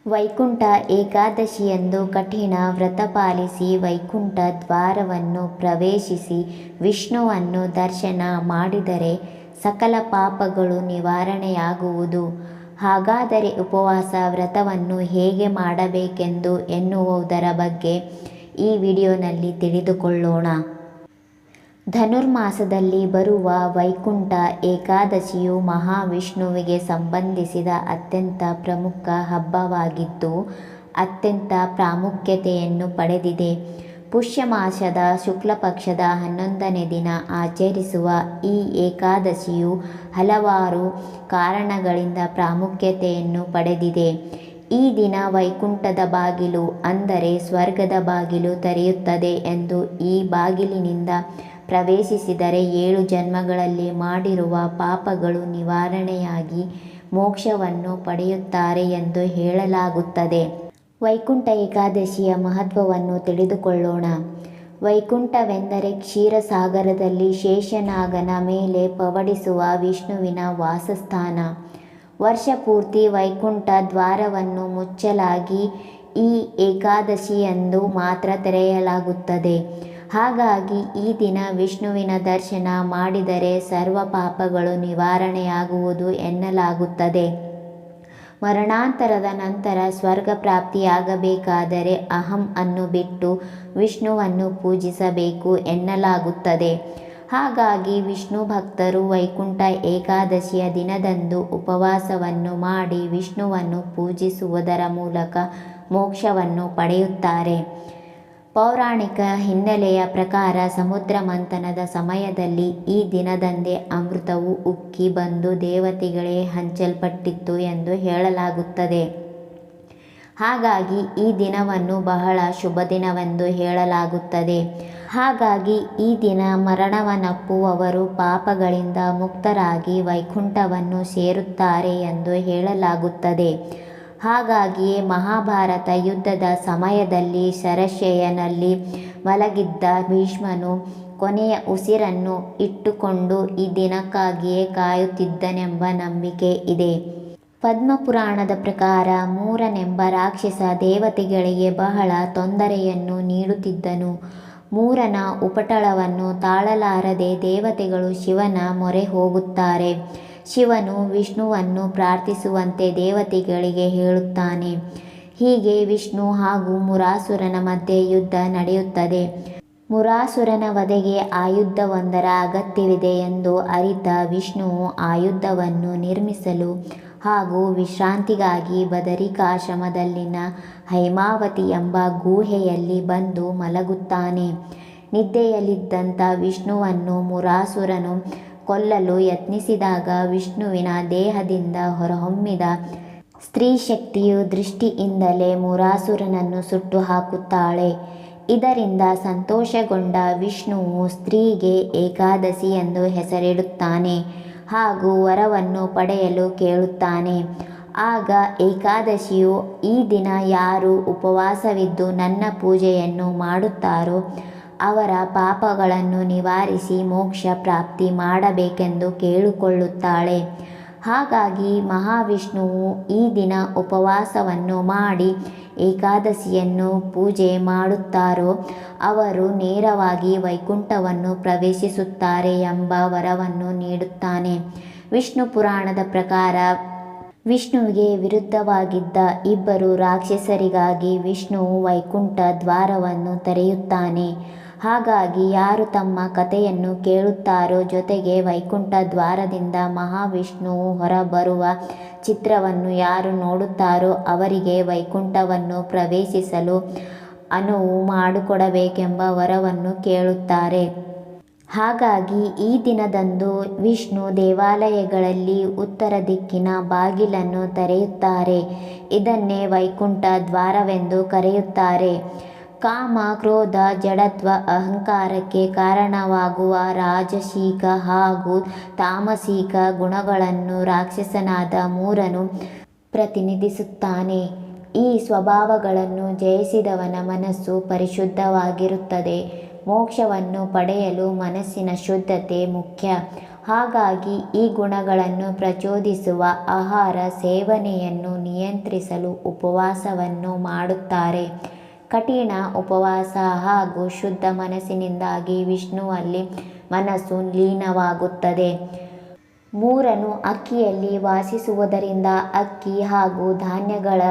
ವೈಕುಂಠ ಏಕಾದಶಿಯಂದು ಕಠಿಣ ವ್ರತ ಪಾಲಿಸಿ ವೈಕುಂಠ ದ್ವಾರವನ್ನು ಪ್ರವೇಶಿಸಿ ವಿಷ್ಣುವನ್ನು ದರ್ಶನ ಮಾಡಿದರೆ ಸಕಲ ಪಾಪಗಳು ನಿವಾರಣೆಯಾಗುವುದು. ಹಾಗಾದರೆ ಉಪವಾಸ ವ್ರತವನ್ನು ಹೇಗೆ ಮಾಡಬೇಕೆಂದು ಎನ್ನುವುದರ ಬಗ್ಗೆ ಈ ವಿಡಿಯೋನಲ್ಲಿ ತಿಳಿದುಕೊಳ್ಳೋಣ. ಧನುರ್ಮಾಸದಲ್ಲಿ ಬರುವ ವೈಕುಂಠ ಏಕಾದಶಿಯು ಮಹಾವಿಷ್ಣುವಿಗೆ ಸಂಬಂಧಿಸಿದ ಅತ್ಯಂತ ಪ್ರಮುಖ ಹಬ್ಬವಾಗಿದ್ದು ಅತ್ಯಂತ ಪ್ರಾಮುಖ್ಯತೆಯನ್ನು ಪಡೆದಿದೆ. ಪುಷ್ಯಮಾಸದ ಶುಕ್ಲಪಕ್ಷದ 11ನೇ ದಿನ ಆಚರಿಸುವ ಈ ಏಕಾದಶಿಯು ಹಲವಾರು ಕಾರಣಗಳಿಂದ ಪ್ರಾಮುಖ್ಯತೆಯನ್ನು ಪಡೆದಿದೆ. ಈ ದಿನ ವೈಕುಂಠದ ಬಾಗಿಲು ಅಂದರೆ ಸ್ವರ್ಗದ ಬಾಗಿಲು ತೆರೆಯುತ್ತದೆ ಎಂದು ಈ ಬಾಗಿಲಿನಿಂದ ಪ್ರವೇಶಿಸಿದರೆ 7 ಜನ್ಮಗಳಲ್ಲಿ ಮಾಡಿರುವ ಪಾಪಗಳು ನಿವಾರಣೆಯಾಗಿ ಮೋಕ್ಷವನ್ನು ಪಡೆಯುತ್ತಾರೆ ಎಂದು ಹೇಳಲಾಗುತ್ತದೆ. ವೈಕುಂಠ ಏಕಾದಶಿಯ ಮಹತ್ವವನ್ನು ತಿಳಿದುಕೊಳ್ಳೋಣ. ವೈಕುಂಠವೆಂದರೆ ಕ್ಷೀರಸಾಗರದಲ್ಲಿ ಶೇಷನಾಗನ ಮೇಲೆ ಪವಡಿಸುವ ವಿಷ್ಣುವಿನ ವಾಸಸ್ಥಾನ. ವರ್ಷಪೂರ್ತಿ ವೈಕುಂಠ ದ್ವಾರವನ್ನು ಮುಚ್ಚಲಾಗಿ ಈ ಏಕಾದಶಿಯಂದು ಮಾತ್ರ ತೆರೆಯಲಾಗುತ್ತದೆ. ಹಾಗಾಗಿ ಈ ದಿನ ವಿಷ್ಣುವಿನ ದರ್ಶನ ಮಾಡಿದರೆ ಸರ್ವ ಪಾಪಗಳು ನಿವಾರಣೆಯಾಗುವುದು ಎನ್ನಲಾಗುತ್ತದೆ. ಮರಣಾಂತರದ ನಂತರ ಸ್ವರ್ಗ ಪ್ರಾಪ್ತಿಯಾಗಬೇಕಾದರೆ ಅಹಂ ಅನ್ನು ಬಿಟ್ಟು ವಿಷ್ಣುವನ್ನು ಪೂಜಿಸಬೇಕು ಎನ್ನಲಾಗುತ್ತದೆ. ಹಾಗಾಗಿ ವಿಷ್ಣು ಭಕ್ತರು ವೈಕುಂಠ ಏಕಾದಶಿಯ ದಿನದಂದು ಉಪವಾಸವನ್ನು ಮಾಡಿ ವಿಷ್ಣುವನ್ನು ಪೂಜಿಸುವುದರ ಮೂಲಕ ಮೋಕ್ಷವನ್ನು ಪಡೆಯುತ್ತಾರೆ. ಪೌರಾಣಿಕ ಹಿನ್ನೆಲೆಯ ಪ್ರಕಾರ ಸಮುದ್ರ ಮಂಥನದ ಸಮಯದಲ್ಲಿ ಈ ದಿನದಂದೇ ಅಮೃತವು ಉಕ್ಕಿ ಬಂದು ದೇವತೆಗಳೇ ಹಂಚಲ್ಪಟ್ಟಿತ್ತು ಎಂದು ಹೇಳಲಾಗುತ್ತದೆ. ಹಾಗಾಗಿ ಈ ದಿನವನ್ನು ಬಹಳ ಶುಭ ದಿನವೆಂದು ಹೇಳಲಾಗುತ್ತದೆ. ಹಾಗಾಗಿ ಈ ದಿನ ಮರಣವನ್ನಪ್ಪುವವರು ಪಾಪಗಳಿಂದ ಮುಕ್ತರಾಗಿ ವೈಕುಂಠವನ್ನು ಸೇರುತ್ತಾರೆ ಎಂದು ಹೇಳಲಾಗುತ್ತದೆ. ಹಾಗಾಗಿಯೇ ಮಹಾಭಾರತ ಯುದ್ಧದ ಸಮಯದಲ್ಲಿ ಶರಶಯ್ಯನಲ್ಲಿ ಮಲಗಿದ್ದ ಭೀಷ್ಮನು ಕೊನೆಯ ಉಸಿರನ್ನು ಇಟ್ಟುಕೊಂಡು ಈ ದಿನಕ್ಕಾಗಿಯೇ ಕಾಯುತ್ತಿದ್ದನೆಂಬ ನಂಬಿಕೆ ಇದೆ. ಪದ್ಮಪುರಾಣದ ಪ್ರಕಾರ ಮೂರನೆಂಬ ರಾಕ್ಷಸ ದೇವತೆಗಳಿಗೆ ಬಹಳ ತೊಂದರೆಯನ್ನು ನೀಡುತ್ತಿದ್ದನು. ಮೂರನ ಉಪಟಳವನ್ನು ತಾಳಲಾರದೆ ದೇವತೆಗಳು ಶಿವನ ಮೊರೆ ಹೋಗುತ್ತಾರೆ. ಶಿವನು ವಿಷ್ಣುವನ್ನು ಪ್ರಾರ್ಥಿಸುವಂತೆ ದೇವತೆಗಳಿಗೆ ಹೇಳುತ್ತಾನೆ. ಹೀಗೆ ವಿಷ್ಣು ಹಾಗೂ ಮುರಾಸುರನ ಮಧ್ಯೆ ಯುದ್ಧ ನಡೆಯುತ್ತದೆ. ಮುರಾಸುರನ ವಧೆಗೆ ಆಯುಧವೊಂದರ ಅಗತ್ಯವಿದೆ ಎಂದು ಅರಿತ ವಿಷ್ಣುವು ಆಯುಧವನ್ನು ನಿರ್ಮಿಸಲು ಹಾಗೂ ವಿಶ್ರಾಂತಿಗಾಗಿ ಬದರಿಕಾಶ್ರಮದಲ್ಲಿನ ಹೈಮಾವತಿ ಎಂಬ ಗುಹೆಯಲ್ಲಿ ಬಂದು ಮಲಗುತ್ತಾನೆ. ನಿದ್ದೆಯಲ್ಲಿದ್ದಂಥ ವಿಷ್ಣುವನ್ನು ಮುರಾಸುರನು ಕೊಲ್ಲಲು ಯತ್ನಿಸಿದಾಗ ವಿಷ್ಣುವಿನ ದೇಹದಿಂದ ಹೊರಹೊಮ್ಮಿದ ಸ್ತ್ರೀ ಶಕ್ತಿಯು ದೃಷ್ಟಿಯಿಂದಲೇ ಮುರಾಸುರನನ್ನು ಸುಟ್ಟು ಹಾಕುತ್ತಾಳೆ. ಇದರಿಂದ ಸಂತೋಷಗೊಂಡ ವಿಷ್ಣುವು ಸ್ತ್ರೀಗೆ ಏಕಾದಶಿ ಎಂದು ಹೆಸರಿಡುತ್ತಾನೆ ಹಾಗೂ ವರವನ್ನು ಪಡೆಯಲು ಕೇಳುತ್ತಾನೆ. ಆಗ ಏಕಾದಶಿಯು ಈ ದಿನ ಯಾರು ಉಪವಾಸವಿದ್ದು ನನ್ನ ಪೂಜೆಯನ್ನು ಮಾಡುತ್ತಾರೋ ಅವರ ಪಾಪಗಳನ್ನು ನಿವಾರಿಸಿ ಮೋಕ್ಷ ಪ್ರಾಪ್ತಿ ಮಾಡಬೇಕೆಂದು ಕೇಳಿಕೊಳ್ಳುತ್ತಾಳೆ. ಹಾಗಾಗಿ ಮಹಾವಿಷ್ಣುವು ಈ ದಿನ ಉಪವಾಸವನ್ನು ಮಾಡಿ ಏಕಾದಶಿಯನ್ನು ಪೂಜೆ ಮಾಡುತ್ತಾರೋ ಅವರು ನೇರವಾಗಿ ವೈಕುಂಠವನ್ನು ಪ್ರವೇಶಿಸುತ್ತಾರೆ ಎಂಬ ವರವನ್ನು ನೀಡುತ್ತಾನೆ. ವಿಷ್ಣು ಪುರಾಣದ ಪ್ರಕಾರ ವಿಷ್ಣುವಿಗೆ ವಿರುದ್ಧವಾಗಿದ್ದ ಇಬ್ಬರು ರಾಕ್ಷಸರಿಗಾಗಿ ವಿಷ್ಣುವು ವೈಕುಂಠ ದ್ವಾರವನ್ನು ತೆರೆಯುತ್ತಾನೆ. ಹಾಗಾಗಿ ಯಾರು ತಮ್ಮ ಕಥೆಯನ್ನು ಕೇಳುತ್ತಾರೋ ಜೊತೆಗೆ ವೈಕುಂಠ ದ್ವಾರದಿಂದ ಮಹಾವಿಷ್ಣುವು ಹೊರಬರುವ ಚಿತ್ರವನ್ನು ಯಾರು ನೋಡುತ್ತಾರೋ ಅವರಿಗೆ ವೈಕುಂಠವನ್ನು ಪ್ರವೇಶಿಸಲು ಅನುವು ಮಾಡಿಕೊಡಬೇಕೆಂಬ ವರವನ್ನು ಕೇಳುತ್ತಾರೆ. ಹಾಗಾಗಿ ಈ ದಿನದಂದು ವಿಷ್ಣು ದೇವಾಲಯಗಳಲ್ಲಿ ಉತ್ತರ ದಿಕ್ಕಿನ ಬಾಗಿಲನ್ನು ತೆರೆಯುತ್ತಾರೆ. ಇದನ್ನೇ ವೈಕುಂಠ ದ್ವಾರವೆಂದು ಕರೆಯುತ್ತಾರೆ. ಕಾಮ, ಕ್ರೋಧ, ಜಡತ್ವ, ಅಹಂಕಾರಕ್ಕೆ ಕಾರಣವಾಗುವ ರಾಜಸಿಕ ಹಾಗೂ ತಾಮಸಿಕ ಗುಣಗಳನ್ನು ರಾಕ್ಷಸನಾದ ಮೂರನು ಪ್ರತಿನಿಧಿಸುತ್ತಾನೆ. ಈ ಸ್ವಭಾವಗಳನ್ನು ಜಯಿಸಿದವನ ಮನಸ್ಸು ಪರಿಶುದ್ಧವಾಗಿರುತ್ತದೆ. ಮೋಕ್ಷವನ್ನು ಪಡೆಯಲು ಮನಸ್ಸಿನ ಶುದ್ಧತೆ ಮುಖ್ಯ. ಹಾಗಾಗಿ ಈ ಗುಣಗಳನ್ನು ಪ್ರಚೋದಿಸುವ ಆಹಾರ ಸೇವನೆಯನ್ನು ನಿಯಂತ್ರಿಸಲು ಉಪವಾಸವನ್ನು ಮಾಡುತ್ತಾರೆ. ಕಠಿಣ ಉಪವಾಸ ಹಾಗೂ ಶುದ್ಧ ಮನಸ್ಸಿನಿಂದಾಗಿ ವಿಷ್ಣುವಲ್ಲಿ ಮನಸ್ಸು ಲೀನವಾಗುತ್ತದೆ. ಮೂರನು ಅಕ್ಕಿಯಲ್ಲಿ ವಾಸಿಸುವುದರಿಂದ ಅಕ್ಕಿ ಹಾಗೂ ಧಾನ್ಯಗಳ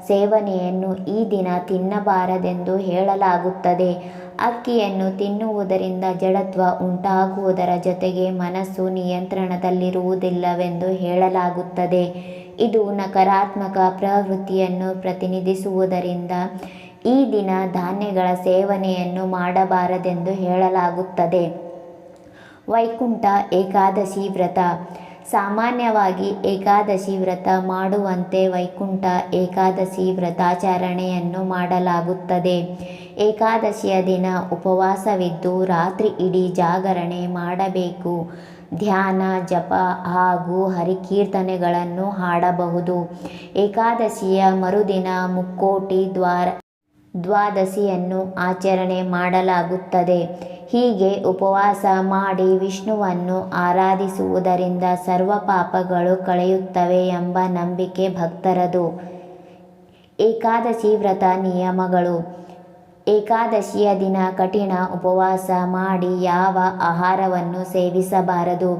ಸೇವನೆಯನ್ನು ಈ ದಿನ ತಿನ್ನಬಾರದೆಂದು ಹೇಳಲಾಗುತ್ತದೆ. ಅಕ್ಕಿಯನ್ನು ತಿನ್ನುವುದರಿಂದ ಜಡತ್ವ ಉಂಟಾಗುವುದರ ಜೊತೆಗೆ ಮನಸ್ಸು ನಿಯಂತ್ರಣದಲ್ಲಿರುವುದಿಲ್ಲವೆಂದು ಹೇಳಲಾಗುತ್ತದೆ. ಇದು ನಕಾರಾತ್ಮಕ ಪ್ರವೃತ್ತಿಯನ್ನು ಪ್ರತಿನಿಧಿಸುವುದರಿಂದ ಈ ದಿನ ಧಾನ್ಯಗಳ ಸೇವನೆಯನ್ನು ಮಾಡಬಾರದೆಂದು ಹೇಳಲಾಗುತ್ತದೆ. ವೈಕುಂಠ ಏಕಾದಶಿ ವ್ರತ. ಸಾಮಾನ್ಯವಾಗಿ ಏಕಾದಶಿ ವ್ರತ ಮಾಡುವಂತೆ ವೈಕುಂಠ ಏಕಾದಶಿ ವ್ರತಾಚರಣೆಯನ್ನು ಮಾಡಲಾಗುತ್ತದೆ. ಏಕಾದಶಿಯ ದಿನ ಉಪವಾಸವಿದ್ದು ರಾತ್ರಿ ಇಡೀ ಜಾಗರಣೆ ಮಾಡಬೇಕು. ಧ್ಯಾನ, ಜಪ ಹಾಗೂ ಹರಿಕೀರ್ತನೆಗಳನ್ನು ಹಾಡಬಹುದು. ಏಕಾದಶಿಯ ಮರುದಿನ ಮುಕ್ಕೋಟಿ ದ್ವಾದಶಿಯನ್ನು ಆಚರಣೆ ಮಾಡಲಾಗುತ್ತದೆ. ಹೀಗೆ ಉಪವಾಸ ಮಾಡಿ ವಿಷ್ಣುವನ್ನು ಆರಾಧಿಸುವುದರಿಂದ ಸರ್ವ ಪಾಪಗಳು ಕಳೆಯುತ್ತವೆ ಎಂಬ ನಂಬಿಕೆ ಭಕ್ತರದು. ಏಕಾದಶಿ ವ್ರತ ನಿಯಮಗಳು. ಏಕಾದಶಿಯ ದಿನ ಕಠಿಣ ಉಪವಾಸ ಮಾಡಿ ಯಾವ ಆಹಾರವನ್ನು ಸೇವಿಸಬಾರದು.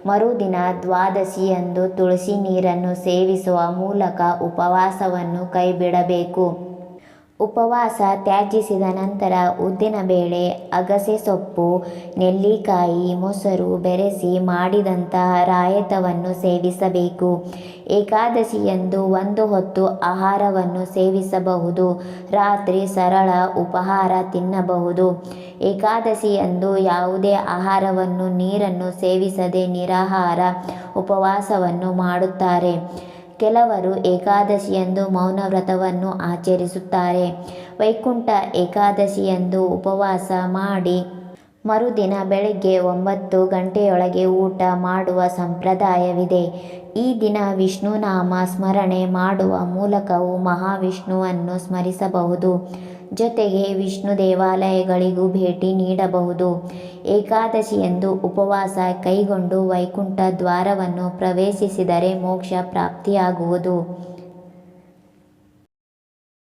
ಮರುದಿನ ದ್ವಾದಶಿಯಂದು ತುಳಸಿ ನೀರನ್ನು ಸೇವಿಸುವ ಮೂಲಕ ಉಪವಾಸವನ್ನು ಕೈಬಿಡಬೇಕು. ಉಪವಾಸ ತ್ಯಜಿಸಿದ ನಂತರ ಉದ್ದಿನಬೇಳೆ, ಅಗಸೆ ಸೊಪ್ಪು, ನೆಲ್ಲಿಕಾಯಿ, ಮೊಸರು ಬೆರೆಸಿ ಮಾಡಿದಂತಹ ರಾಯತವನ್ನು ಸೇವಿಸಬೇಕು. ಏಕಾದಶಿಯಂದು ಒಂದು ಹೊತ್ತು ಆಹಾರವನ್ನು ಸೇವಿಸಬಹುದು. ರಾತ್ರಿ ಸರಳ ಉಪಹಾರ ತಿನ್ನಬಹುದು. ಏಕಾದಶಿಯಂದು ಯಾವುದೇ ಆಹಾರವನ್ನು ನೀರನ್ನು ಸೇವಿಸದೆ ನಿರಾಹಾರ ಉಪವಾಸವನ್ನು ಮಾಡುತ್ತಾರೆ. ಕೆಲವರು ಏಕಾದಶಿಯಂದು ಮೌನ ವ್ರತವನ್ನು ಆಚರಿಸುತ್ತಾರೆ. ವೈಕುಂಠ ಏಕಾದಶಿಯಂದು ಉಪವಾಸ ಮಾಡಿ ಮರುದಿನ ಬೆಳಗ್ಗೆ 9 ಗಂಟೆಯೊಳಗೆ ಊಟ ಮಾಡುವ ಸಂಪ್ರದಾಯವಿದೆ. ಈ ದಿನ ವಿಷ್ಣುನಾಮ ಸ್ಮರಣೆ ಮಾಡುವ ಮೂಲಕವೂ ಮಹಾವಿಷ್ಣುವನ್ನು ಸ್ಮರಿಸಬಹುದು. ಜೊತೆಗೆ ವಿಷ್ಣು ದೇವಾಲಯಗಳಿಗೂ ಭೇಟಿ ನೀಡಬಹುದು. ಏಕಾದಶಿಯಂದು ಉಪವಾಸ ಕೈಗೊಂಡು ವೈಕುಂಠ ದ್ವಾರವನ್ನು ಪ್ರವೇಶಿಸಿದರೆ ಮೋಕ್ಷ ಪ್ರಾಪ್ತಿಯಾಗುವುದು.